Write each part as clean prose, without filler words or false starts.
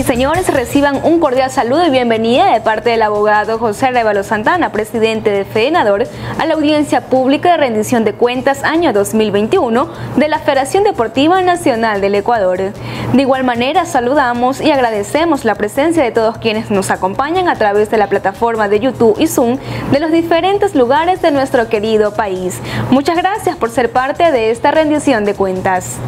y señores, reciban un cordial saludo y bienvenida de parte del abogado José Arévalo Santana, presidente de FEDENADOR, a la audiencia pública de rendición de cuentas año 2021 de la Federación Deportiva Nacional del Ecuador. De igual manera, saludamos y agradecemos la presencia de todos quienes nos acompañan a través de la plataforma de YouTube y Zoom de los diferentes lugares de nuestro querido país. Muchas gracias por ser parte de esta rendición de cuentas.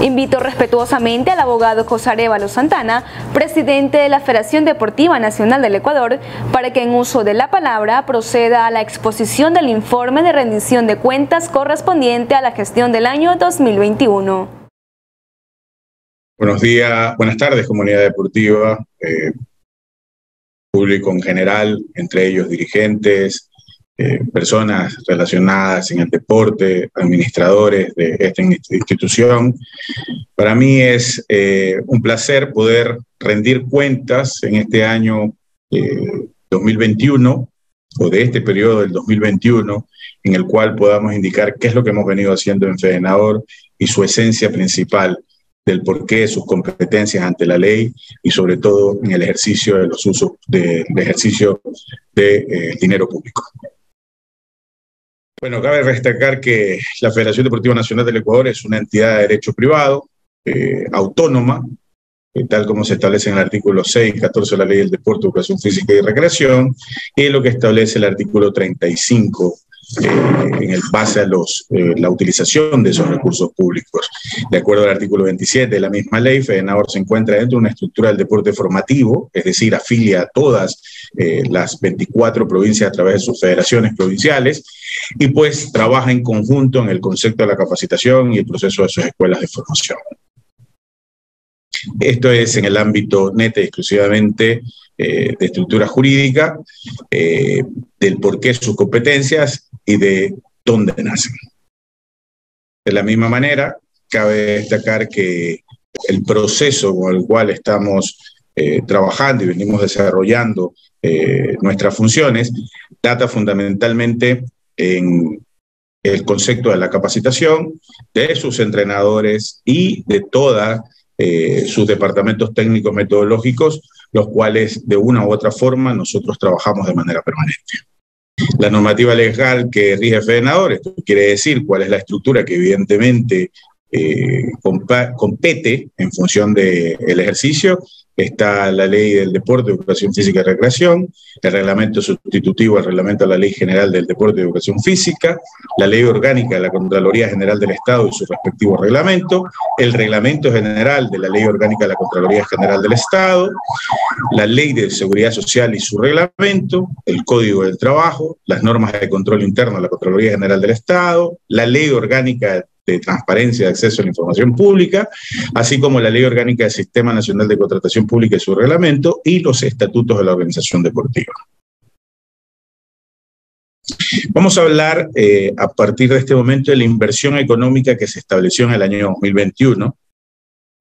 Invito respetuosamente al abogado José Arévalo Santana, presidente de la Federación Deportiva Nacional del Ecuador, para que en uso de la palabra proceda a la exposición del informe de rendición de cuentas correspondiente a la gestión del año 2021. Buenos días, buenas tardes, comunidad deportiva, público en general, entre ellos dirigentes, personas relacionadas en el deporte, administradores de esta institución. Para mí es un placer poder rendir cuentas en este año 2021 o de este periodo del 2021, en el cual podamos indicar qué es lo que hemos venido haciendo en FEDENADOR y su esencia principal del porqué de sus competencias ante la ley y sobre todo en el ejercicio de los usos del ejercicio de dinero público. Bueno, cabe destacar que la Federación Deportiva Nacional del Ecuador es una entidad de derecho privado, autónoma, tal como se establece en el artículo 6 y 14 de la Ley del Deporte, Educación Física y Recreación, y lo que establece el artículo 35 en el base a la utilización de esos recursos públicos. De acuerdo al artículo 27 de la misma ley, FEDENADOR se encuentra dentro de una estructura del deporte formativo, es decir, afilia a todas las 24 provincias a través de sus federaciones provinciales, y pues trabaja en conjunto en el concepto de la capacitación y el proceso de sus escuelas de formación. Esto es en el ámbito neta y exclusivamente de estructura jurídica, del porqué de sus competencias y de dónde nacen. De la misma manera, cabe destacar que el proceso con el cual estamos trabajando y venimos desarrollando nuestras funciones data fundamentalmente en el concepto de la capacitación, de sus entrenadores y de todos sus departamentos técnicos metodológicos, los cuales de una u otra forma nosotros trabajamos de manera permanente. La normativa legal que rige FEDENADOR, esto quiere decir cuál es la estructura que evidentemente compete en función del ejercicio. Está la Ley del Deporte, Educación Física y Recreación, el reglamento sustitutivo al reglamento de la Ley General del Deporte y Educación Física, la Ley Orgánica de la Contraloría General del Estado y su respectivo reglamento, el reglamento general de la Ley Orgánica de la Contraloría General del Estado, la Ley de Seguridad Social y su reglamento, el Código del Trabajo, las normas de control interno de la Contraloría General del Estado, la Ley Orgánica de Transparencia de Acceso a la Información Pública, así como la Ley Orgánica del Sistema Nacional de Contratación Pública y su reglamento, y los estatutos de la organización deportiva. Vamos a hablar a partir de este momento de la inversión económica que se estableció en el año 2021.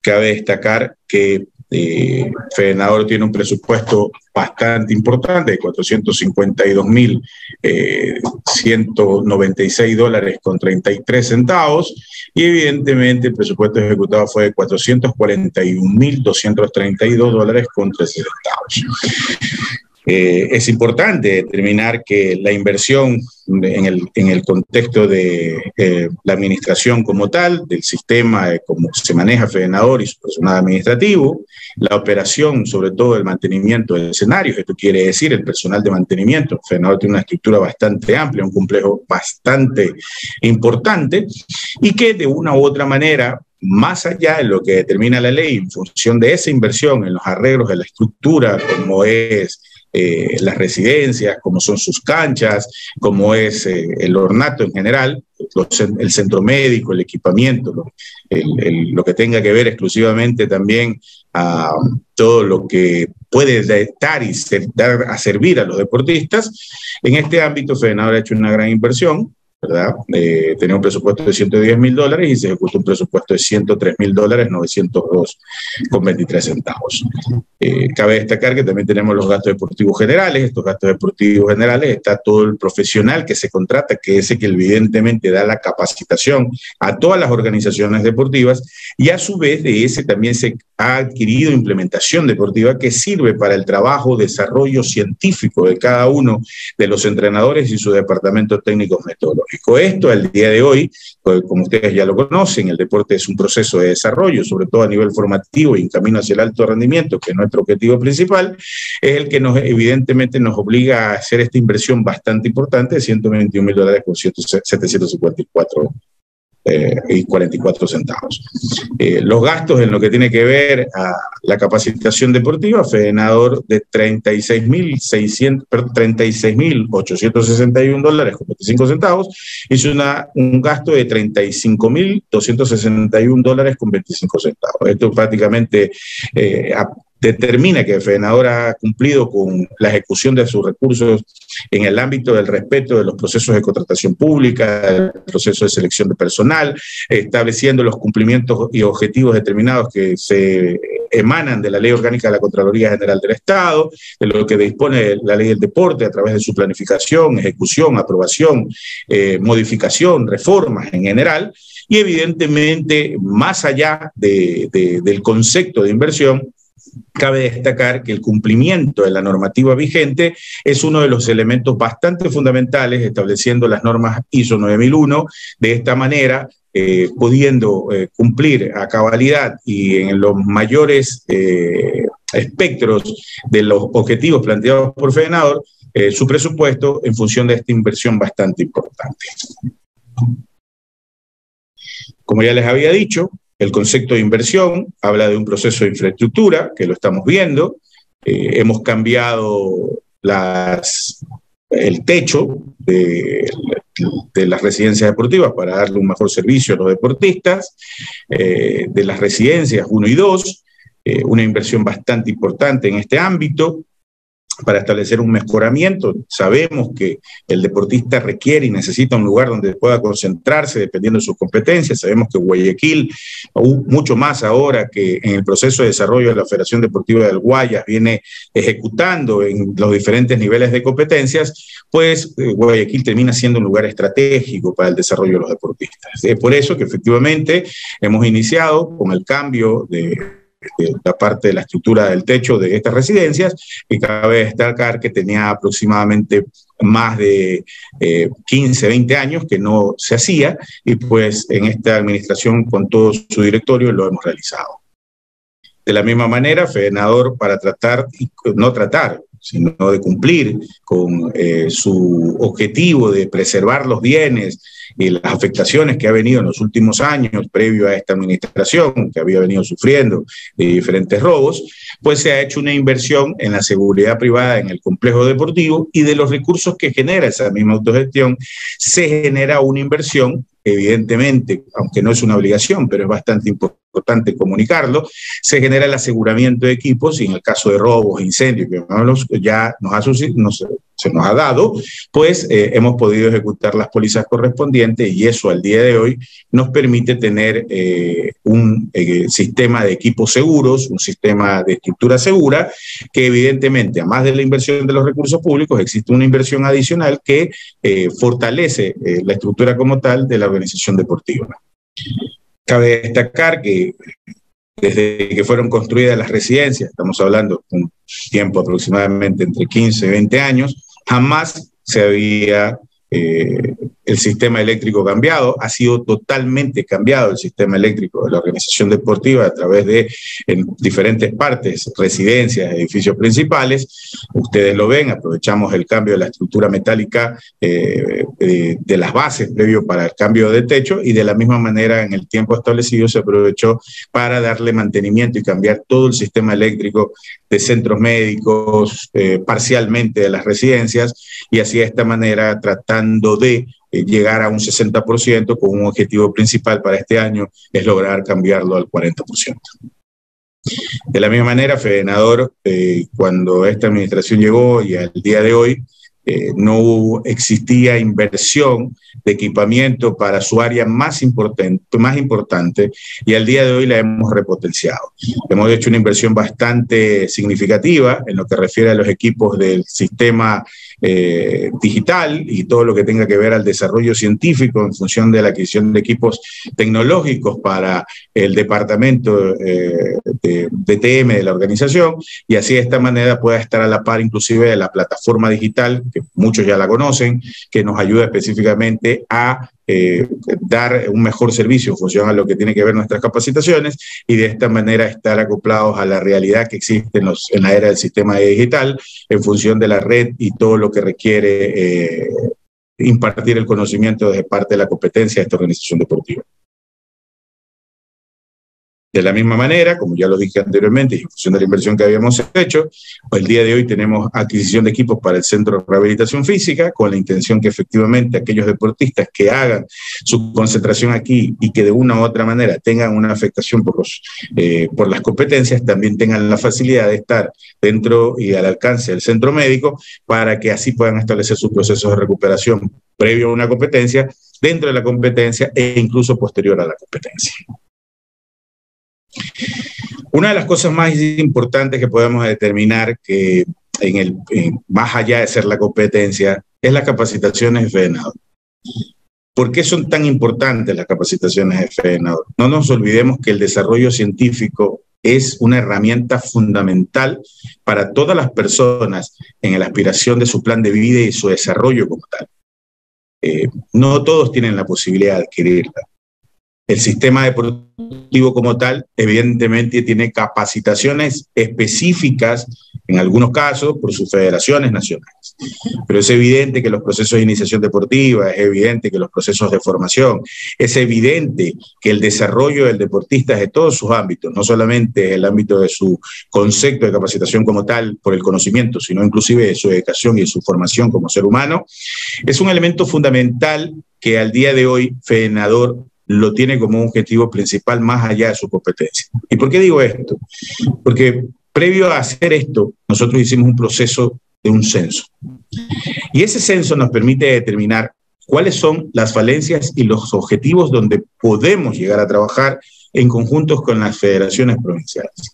Cabe destacar que FEDENADOR tiene un presupuesto bastante importante de $452.196.33 y evidentemente el presupuesto ejecutado fue de $441.232.13. Es importante determinar que la inversión en el contexto de la administración como tal, del sistema, cómo se maneja FEDENADOR y su personal administrativo, la operación, sobre todo el mantenimiento de escenarios, esto quiere decir el personal de mantenimiento. FEDENADOR tiene una estructura bastante amplia, un complejo bastante importante, y que de una u otra manera, más allá de lo que determina la ley, en función de esa inversión en los arreglos de la estructura, como es las residencias, como son sus canchas, como es el ornato en general, el centro médico, el equipamiento, lo que tenga que ver exclusivamente también a todo lo que puede dar y dar a servir a los deportistas. En este ámbito, FEDENADOR ha hecho una gran inversión, ¿verdad? Tenía un presupuesto de $110.000 y se ejecutó un presupuesto de $103.902.23. Cabe destacar que también tenemos los gastos deportivos generales. Estos gastos deportivos generales está todo el profesional que se contrata, que es el que evidentemente da la capacitación a todas las organizaciones deportivas, y a su vez de ese también se ha adquirido implementación deportiva que sirve para el trabajo, desarrollo científico de cada uno de los entrenadores y su departamento técnico metodológico. Esto al día de hoy, como ustedes ya lo conocen, el deporte es un proceso de desarrollo, sobre todo a nivel formativo y en camino hacia el alto rendimiento, que es nuestro objetivo principal, es el que evidentemente nos obliga a hacer esta inversión bastante importante de $121.000 con 754 y 44 centavos. Los gastos en lo que tiene que ver a la capacitación deportiva, FEDENADOR de $36.861 con 25 centavos, hizo un gasto de $35.261 con 25 centavos. Esto prácticamente determina que FEDENADOR ha cumplido con la ejecución de sus recursos en el ámbito del respeto de los procesos de contratación pública, el proceso de selección de personal, estableciendo los cumplimientos y objetivos determinados que se emanan de la Ley Orgánica de la Contraloría General del Estado, de lo que dispone la Ley del Deporte a través de su planificación, ejecución, aprobación, modificación, reformas en general, y evidentemente, más allá del concepto de inversión, cabe destacar que el cumplimiento de la normativa vigente es uno de los elementos bastante fundamentales, estableciendo las normas ISO 9001, de esta manera pudiendo cumplir a cabalidad y en los mayores espectros de los objetivos planteados por FEDENADOR, su presupuesto en función de esta inversión bastante importante. Como ya les había dicho, el concepto de inversión habla de un proceso de infraestructura, que lo estamos viendo. Hemos cambiado el techo de las residencias deportivas para darle un mejor servicio a los deportistas, de las residencias 1 y 2, una inversión bastante importante en este ámbito para establecer un mejoramiento. Sabemos que el deportista requiere y necesita un lugar donde pueda concentrarse dependiendo de sus competencias. Sabemos que Guayaquil, mucho más ahora que en el proceso de desarrollo de la Federación Deportiva del Guayas, viene ejecutando en los diferentes niveles de competencias, pues Guayaquil termina siendo un lugar estratégico para el desarrollo de los deportistas. Es por eso que efectivamente hemos iniciado con el cambio de la parte de la estructura del techo de estas residencias, y cabe destacar que tenía aproximadamente más de 15, 20 años que no se hacía, y pues en esta administración con todo su directorio lo hemos realizado. De la misma manera, FEDENADOR, para sino de cumplir con su objetivo de preservar los bienes y las afectaciones que ha venido en los últimos años previo a esta administración, que había venido sufriendo de diferentes robos, pues se ha hecho una inversión en la seguridad privada en el complejo deportivo, y de los recursos que genera esa misma autogestión se genera una inversión. Evidentemente, aunque no es una obligación, pero es bastante importante comunicarlo, se genera el aseguramiento de equipos, y en el caso de robos e incendios que ya se nos ha dado, pues hemos podido ejecutar las pólizas correspondientes, y eso al día de hoy nos permite tener un sistema de equipos seguros, un sistema de estructura segura, que evidentemente, además de la inversión de los recursos públicos, existe una inversión adicional que fortalece la estructura como tal de la organización deportiva. Cabe destacar que desde que fueron construidas las residencias, estamos hablando de un tiempo aproximadamente entre 15 y 20 años, jamás se había el sistema eléctrico cambiado. Ha sido totalmente cambiado el sistema eléctrico de la organización deportiva a través de en diferentes partes, residencias, edificios principales. Ustedes lo ven, aprovechamos el cambio de la estructura metálica de las bases previo para el cambio de techo, y de la misma manera en el tiempo establecido se aprovechó para darle mantenimiento y cambiar todo el sistema eléctrico de centros médicos, parcialmente de las residencias, y así de esta manera tratando de llegar a un 60%, con un objetivo principal para este año es lograr cambiarlo al 40%. De la misma manera, FEDENADOR, cuando esta administración llegó y al día de hoy, no existía inversión de equipamiento para su área más importante, y al día de hoy la hemos repotenciado. Hemos hecho una inversión bastante significativa en lo que refiere a los equipos del sistema digital y todo lo que tenga que ver al desarrollo científico en función de la adquisición de equipos tecnológicos para el departamento de TM de la organización, y así de esta manera pueda estar a la par inclusive de la plataforma digital, que muchos ya la conocen, que nos ayuda específicamente a dar un mejor servicio en función a lo que tiene que ver nuestras capacitaciones, y de esta manera estar acoplados a la realidad que existe en la era del sistema digital en función de la red y todo lo que requiere impartir el conocimiento desde parte de la competencia de esta organización deportiva. De la misma manera, como ya lo dije anteriormente, y en función de la inversión que habíamos hecho, el día de hoy tenemos adquisición de equipos para el Centro de Rehabilitación Física, con la intención que efectivamente aquellos deportistas que hagan su concentración aquí y que de una u otra manera tengan una afectación por las competencias, también tengan la facilidad de estar dentro y al alcance del centro médico, para que así puedan establecer sus procesos de recuperación previo a una competencia, dentro de la competencia e incluso posterior a la competencia. Una de las cosas más importantes que podemos determinar que más allá de ser la competencia es las capacitaciones de FEDENADOR. ¿Por qué son tan importantes las capacitaciones de FEDENADOR? No nos olvidemos que el desarrollo científico es una herramienta fundamental para todas las personas en la aspiración de su plan de vida y su desarrollo como tal. No todos tienen la posibilidad de adquirirla. El sistema deportivo como tal, evidentemente, tiene capacitaciones específicas, en algunos casos, por sus federaciones nacionales. Pero es evidente que los procesos de iniciación deportiva, es evidente que los procesos de formación, es evidente que el desarrollo del deportista de todos sus ámbitos, no solamente el ámbito de su concepto de capacitación como tal por el conocimiento, sino inclusive de su educación y de su formación como ser humano, es un elemento fundamental que al día de hoy FEDENADOR lo tiene como un objetivo principal más allá de su competencia. ¿Y por qué digo esto? Porque previo a hacer esto, nosotros hicimos un proceso de un censo. Y ese censo nos permite determinar cuáles son las falencias y los objetivos donde podemos llegar a trabajar en conjuntos con las federaciones provinciales.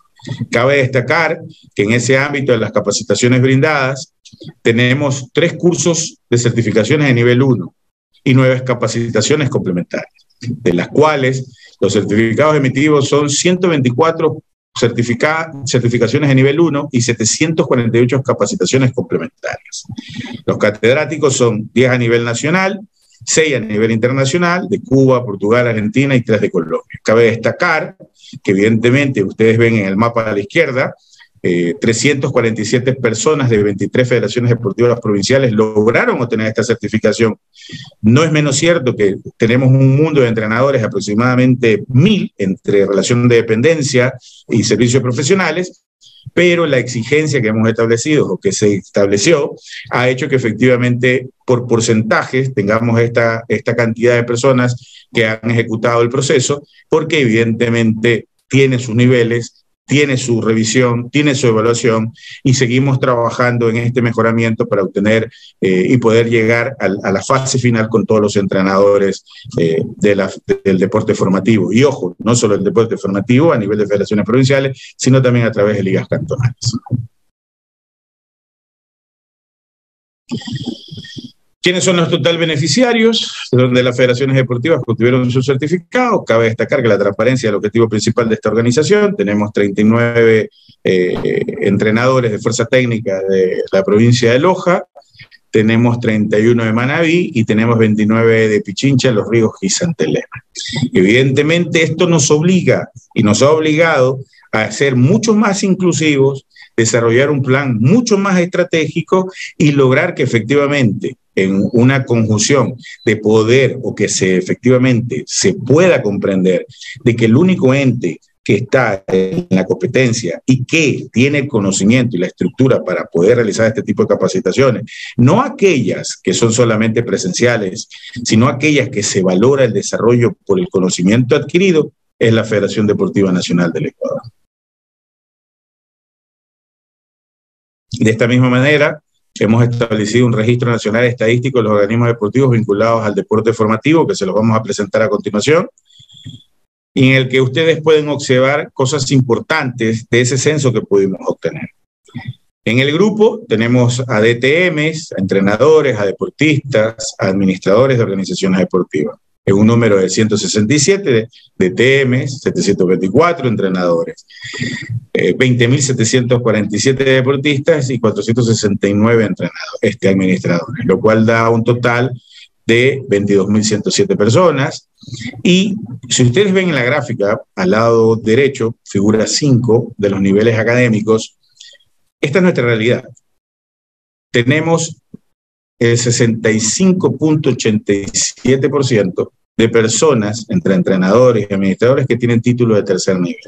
Cabe destacar que en ese ámbito de las capacitaciones brindadas tenemos 3 cursos de certificaciones de nivel 1 y 9 capacitaciones complementarias, de las cuales los certificados emitidos son 124 certificaciones de nivel 1 y 748 capacitaciones complementarias. Los catedráticos son 10 a nivel nacional, 6 a nivel internacional, de Cuba, Portugal, Argentina y 3 de Colombia. Cabe destacar que evidentemente ustedes ven en el mapa a la izquierda, 347 personas de 23 federaciones deportivas provinciales lograron obtener esta certificación. No es menos cierto que tenemos un mundo de entrenadores, aproximadamente 1000 entre relación de dependencia y servicios profesionales, pero la exigencia que hemos establecido o que se estableció ha hecho que efectivamente por porcentajes tengamos esta cantidad de personas que han ejecutado el proceso, porque evidentemente tiene sus niveles, tiene su revisión, tiene su evaluación, y seguimos trabajando en este mejoramiento para obtener y poder llegar a la fase final con todos los entrenadores del deporte formativo. Y ojo, no solo el deporte formativo a nivel de federaciones provinciales, sino también a través de ligas cantonales. ¿Quiénes son los total beneficiarios? Donde las federaciones deportivas que obtuvieron su certificado. Cabe destacar que la transparencia es el objetivo principal de esta organización. Tenemos 39 entrenadores de fuerza técnica de la provincia de Loja, tenemos 31 de Manabí y tenemos 29 de Pichincha, Los Ríos y Santa Elena. Evidentemente esto nos obliga y nos ha obligado a ser mucho más inclusivos, desarrollar un plan mucho más estratégico y lograr que efectivamente en una conjunción de poder o que efectivamente se pueda comprender de que el único ente que está en la competencia y que tiene el conocimiento y la estructura para poder realizar este tipo de capacitaciones, no aquellas que son solamente presenciales, sino aquellas que se valora el desarrollo por el conocimiento adquirido, es la Federación Deportiva Nacional del Ecuador. De esta misma manera, hemos establecido un registro nacional estadístico de los organismos deportivos vinculados al deporte formativo, que se los vamos a presentar a continuación, y en el que ustedes pueden observar cosas importantes de ese censo que pudimos obtener. En el grupo tenemos a DTMs, a entrenadores, a deportistas, a administradores de organizaciones deportivas. Es un número de 167 DTMs, 724 entrenadores, 20.747 deportistas y 469 administradores, lo cual da un total de 22.107 personas. Y si ustedes ven en la gráfica, al lado derecho, figura 5 de los niveles académicos. Esta es nuestra realidad. Tenemos el 65.87% de personas, entre entrenadores y administradores, que tienen título de tercer nivel.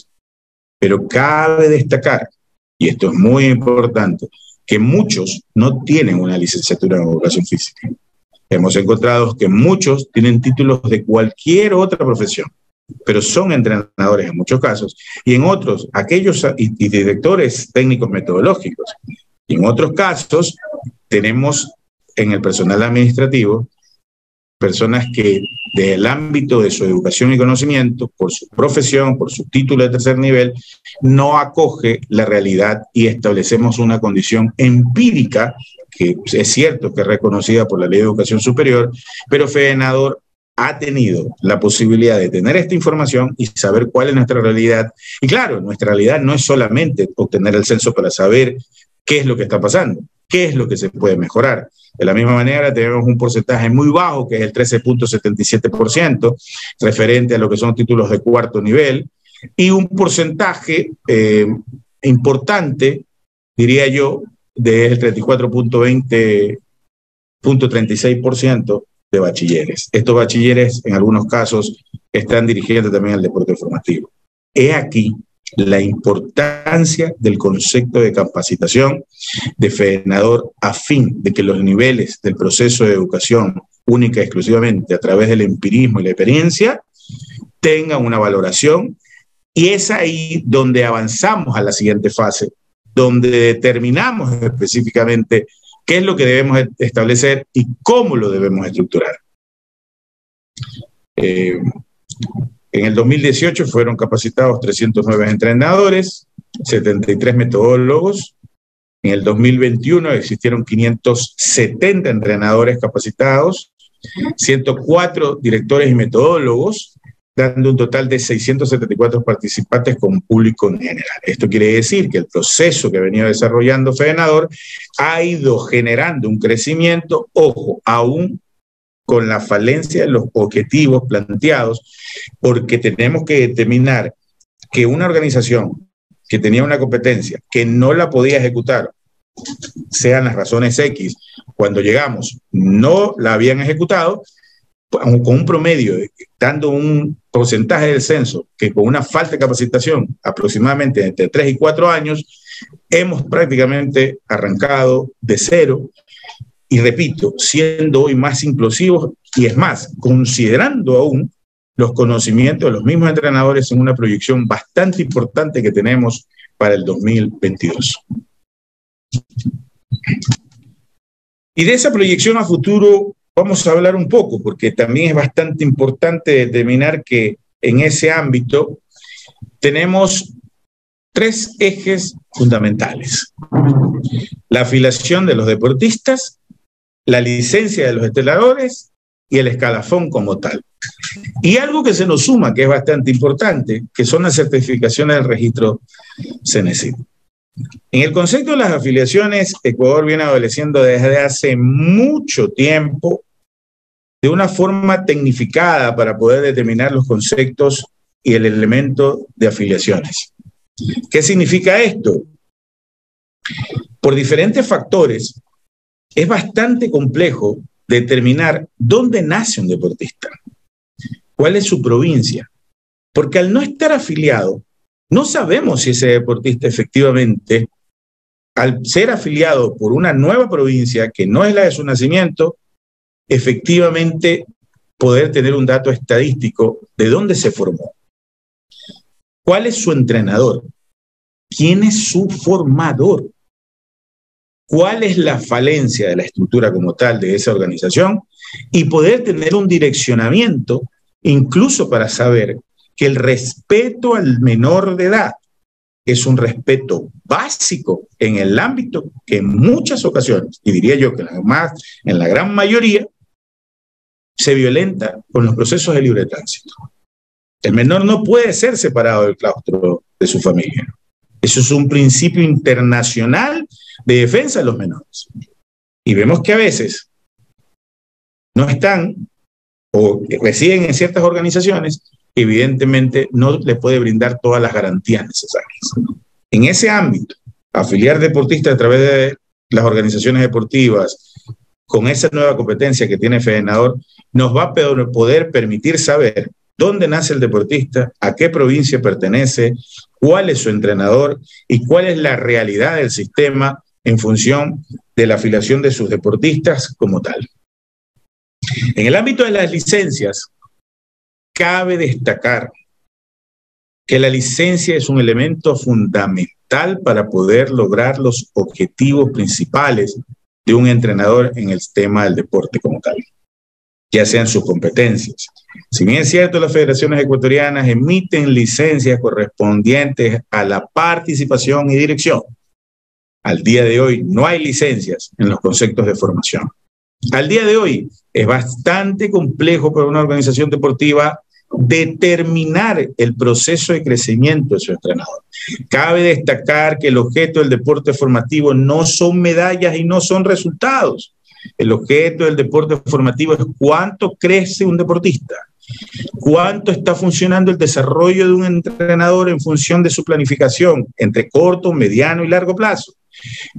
Pero cabe destacar, y esto es muy importante, que muchos no tienen una licenciatura en educación física. Hemos encontrado que muchos tienen títulos de cualquier otra profesión, pero son entrenadores en muchos casos, y en otros, aquellos y directores técnicos metodológicos. Y en otros casos, tenemos en el personal administrativo personas que del ámbito de su educación y conocimiento, por su profesión, por su título de tercer nivel, no acoge la realidad y establecemos una condición empírica, que es cierto que es reconocida por la Ley de Educación Superior, pero FEDENADOR ha tenido la posibilidad de tener esta información y saber cuál es nuestra realidad. Y claro, nuestra realidad no es solamente obtener el censo para saber qué es lo que está pasando, qué es lo que se puede mejorar. De la misma manera, tenemos un porcentaje muy bajo, que es el 13.77%, referente a lo que son títulos de cuarto nivel, y un porcentaje importante, diría yo, del 34.36% de bachilleres. Estos bachilleres, en algunos casos, están dirigiendo también al deporte formativo. He aquí la importancia del concepto de capacitación de FEDENADOR a fin de que los niveles del proceso de educación única y exclusivamente a través del empirismo y la experiencia tengan una valoración, y es ahí donde avanzamos a la siguiente fase, donde determinamos específicamente qué es lo que debemos establecer y cómo lo debemos estructurar. En el 2018 fueron capacitados 309 entrenadores, 73 metodólogos. En el 2021 existieron 570 entrenadores capacitados, 104 directores y metodólogos, dando un total de 674 participantes con público en general. Esto quiere decir que el proceso que venía desarrollando FEDENADOR ha ido generando un crecimiento, ojo, aún con la falencia de los objetivos planteados, porque tenemos que determinar que una organización que tenía una competencia que no la podía ejecutar, sean las razones X, cuando llegamos no la habían ejecutado, con un promedio, dando un porcentaje del censo, que con una falta de capacitación aproximadamente entre 3 y 4 años, hemos prácticamente arrancado de cero. Y repito, siendo hoy más inclusivos, y es más, considerando aún los conocimientos de los mismos entrenadores en una proyección bastante importante que tenemos para el 2022. Y de esa proyección a futuro vamos a hablar un poco, porque también es bastante importante determinar que en ese ámbito tenemos 3 ejes fundamentales: la afiliación de los deportistas, la licencia de los entrenadores y el escalafón como tal. Y algo que se nos suma, que es bastante importante, que son las certificaciones del registro CENESID. En el concepto de las afiliaciones, Ecuador viene adoleciendo desde hace mucho tiempo de una forma tecnificada para poder determinar los conceptos y el elemento de afiliaciones. ¿Qué significa esto? Por diferentes factores, es bastante complejo determinar dónde nace un deportista, cuál es su provincia, porque al no estar afiliado, no sabemos si ese deportista efectivamente, al ser afiliado por una nueva provincia que no es la de su nacimiento, efectivamente poder tener un dato estadístico de dónde se formó, cuál es su entrenador, quién es su formador, cuál es la falencia de la estructura como tal de esa organización y poder tener un direccionamiento incluso para saber que el respeto al menor de edad es un respeto básico en el ámbito que en muchas ocasiones, y diría yo que en la gran mayoría, se violenta con los procesos de libre tránsito. El menor no puede ser separado del claustro de su familia. Eso es un principio internacional de defensa de los menores. Y vemos que a veces no están o residen en ciertas organizaciones, evidentemente no le puede brindar todas las garantías necesarias. En ese ámbito, afiliar deportistas a través de las organizaciones deportivas, con esa nueva competencia que tiene FEDENADOR, nos va a poder permitir saber dónde nace el deportista, a qué provincia pertenece, cuál es su entrenador y cuál es la realidad del sistema en función de la afiliación de sus deportistas como tal. En el ámbito de las licencias, cabe destacar que la licencia es un elemento fundamental para poder lograr los objetivos principales de un entrenador en el tema del deporte como tal, ya sean sus competencias. Si bien es cierto, las federaciones ecuatorianas emiten licencias correspondientes a la participación y dirección, al día de hoy no hay licencias en los conceptos de formación. Al día de hoy es bastante complejo para una organización deportiva determinar el proceso de crecimiento de su entrenador. Cabe destacar que el objeto del deporte formativo no son medallas y no son resultados. El objeto del deporte formativo es cuánto crece un deportista, cuánto está funcionando el desarrollo de un entrenador en función de su planificación entre corto, mediano y largo plazo.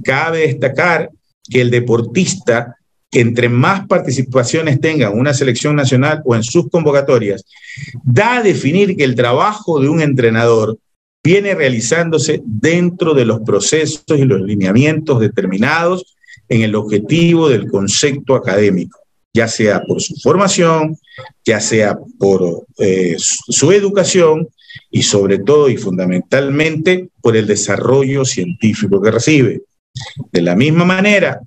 Cabe destacar que el deportista, entre más participaciones tenga en una selección nacional o en sus convocatorias, da a definir que el trabajo de un entrenador viene realizándose dentro de los procesos y los lineamientos determinados en el objetivo del concepto académico, ya sea por su formación, ya sea por su educación y sobre todo y fundamentalmente por el desarrollo científico que recibe. De la misma manera,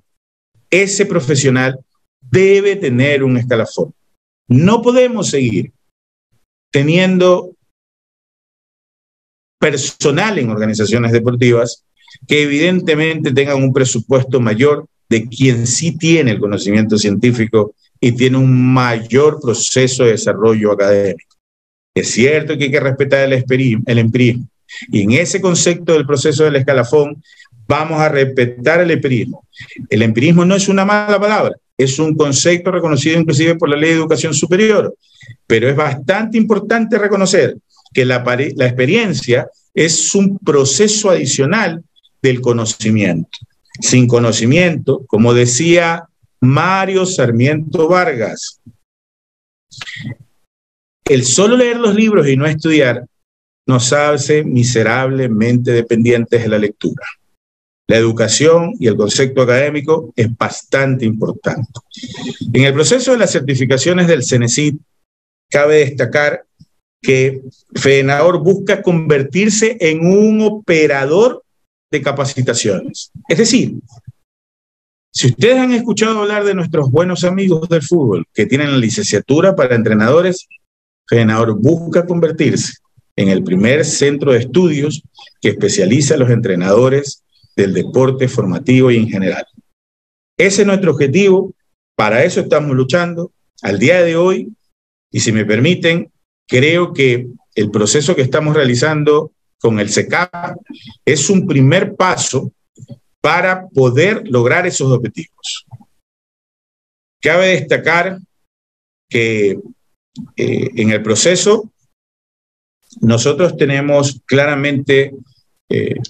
ese profesional debe tener un escalafón. No podemos seguir teniendo personal en organizaciones deportivas que evidentemente tengan un presupuesto mayor de quien sí tiene el conocimiento científico y tiene un mayor proceso de desarrollo académico. Es cierto que hay que respetar el empirismo, y en ese concepto del proceso del escalafón vamos a respetar el empirismo. El empirismo no es una mala palabra, es un concepto reconocido inclusive por la Ley de Educación Superior, pero es bastante importante reconocer que la experiencia es un proceso adicional del conocimiento. Sin conocimiento, como decía Mario Sarmiento Vargas, el solo leer los libros y no estudiar nos hace miserablemente dependientes de la lectura. La educación y el concepto académico es bastante importante. En el proceso de las certificaciones del CENESID, cabe destacar que FEDENADOR busca convertirse en un operador de capacitaciones. Es decir, si ustedes han escuchado hablar de nuestros buenos amigos del fútbol que tienen la licenciatura para entrenadores, FEDENADOR busca convertirse en el primer centro de estudios que especializa a los entrenadores del deporte formativo y en general. Ese es nuestro objetivo, para eso estamos luchando. Al día de hoy, y si me permiten, creo que el proceso que estamos realizando con el CECAP es un primer paso para poder lograr esos objetivos. Cabe destacar que en el proceso nosotros tenemos claramente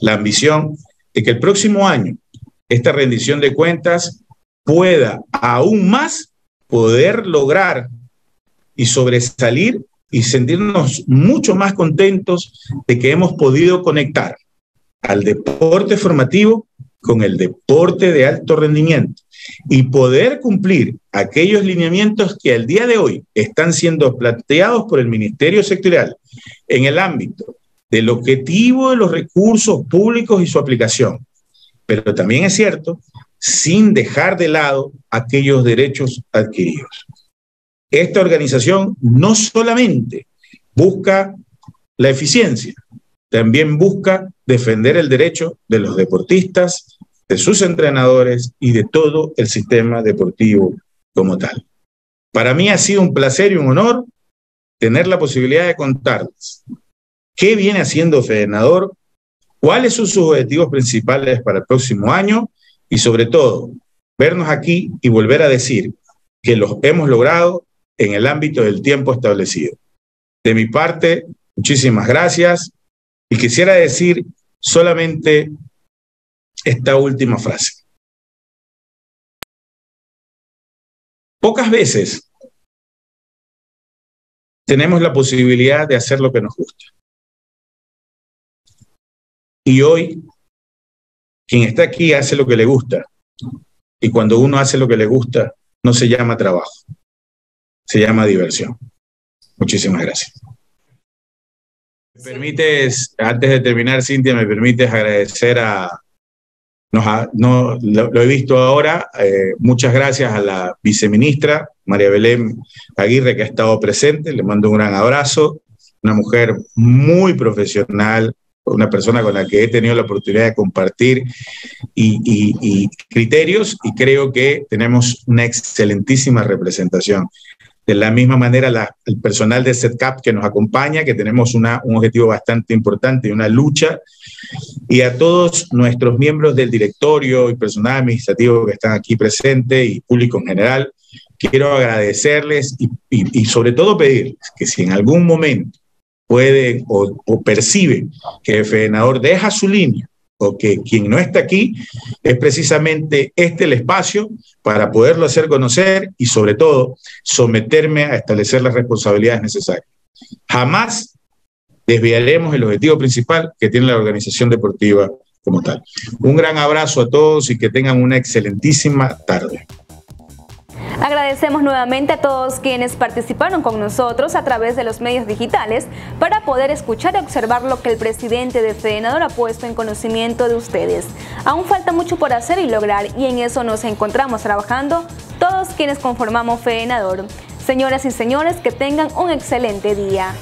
la ambición de que el próximo año esta rendición de cuentas pueda aún más poder lograr y sobresalir y sentirnos mucho más contentos de que hemos podido conectar al deporte formativo con el deporte de alto rendimiento y poder cumplir aquellos lineamientos que al día de hoy están siendo planteados por el Ministerio Sectorial en el ámbito del objetivo de los recursos públicos y su aplicación. Pero también es cierto sin dejar de lado aquellos derechos adquiridos. Esta organización no solamente busca la eficiencia, también busca defender el derecho de los deportistas, de sus entrenadores y de todo el sistema deportivo como tal. Para mí ha sido un placer y un honor tener la posibilidad de contarles qué viene haciendo FEDENADOR, cuáles son sus objetivos principales para el próximo año y sobre todo vernos aquí y volver a decir que los hemos logrado en el ámbito del tiempo establecido. De mi parte, muchísimas gracias y quisiera decir solamente esta última frase. Pocas veces tenemos la posibilidad de hacer lo que nos gusta. Y hoy, quien está aquí hace lo que le gusta. Y cuando uno hace lo que le gusta, no se llama trabajo, se llama diversión. Muchísimas gracias. ¿Me permites, antes de terminar, Cintia, me permites agradecer lo he visto ahora, muchas gracias a la viceministra María Belén Aguirre, que ha estado presente, le mando un gran abrazo, una mujer muy profesional, una persona con la que he tenido la oportunidad de compartir y criterios, y creo que tenemos una excelentísima representación. De la misma manera, el personal de SETCAP que nos acompaña, que tenemos un objetivo bastante importante y una lucha, y a todos nuestros miembros del directorio y personal administrativo que están aquí presente y público en general, quiero agradecerles y sobre todo pedirles que si en algún momento pueden o perciben que el FEDENADOR deja su línea o que quien no está aquí, es precisamente el espacio para poderlo hacer conocer y sobre todo someterme a establecer las responsabilidades necesarias. Jamás desviaremos el objetivo principal que tiene la organización deportiva como tal. Un gran abrazo a todos y que tengan una excelentísima tarde. Agradecemos nuevamente a todos quienes participaron con nosotros a través de los medios digitales para poder escuchar y observar lo que el presidente de FEDENADOR ha puesto en conocimiento de ustedes. Aún falta mucho por hacer y lograr, y en eso nos encontramos trabajando todos quienes conformamos FEDENADOR. Señoras y señores, que tengan un excelente día.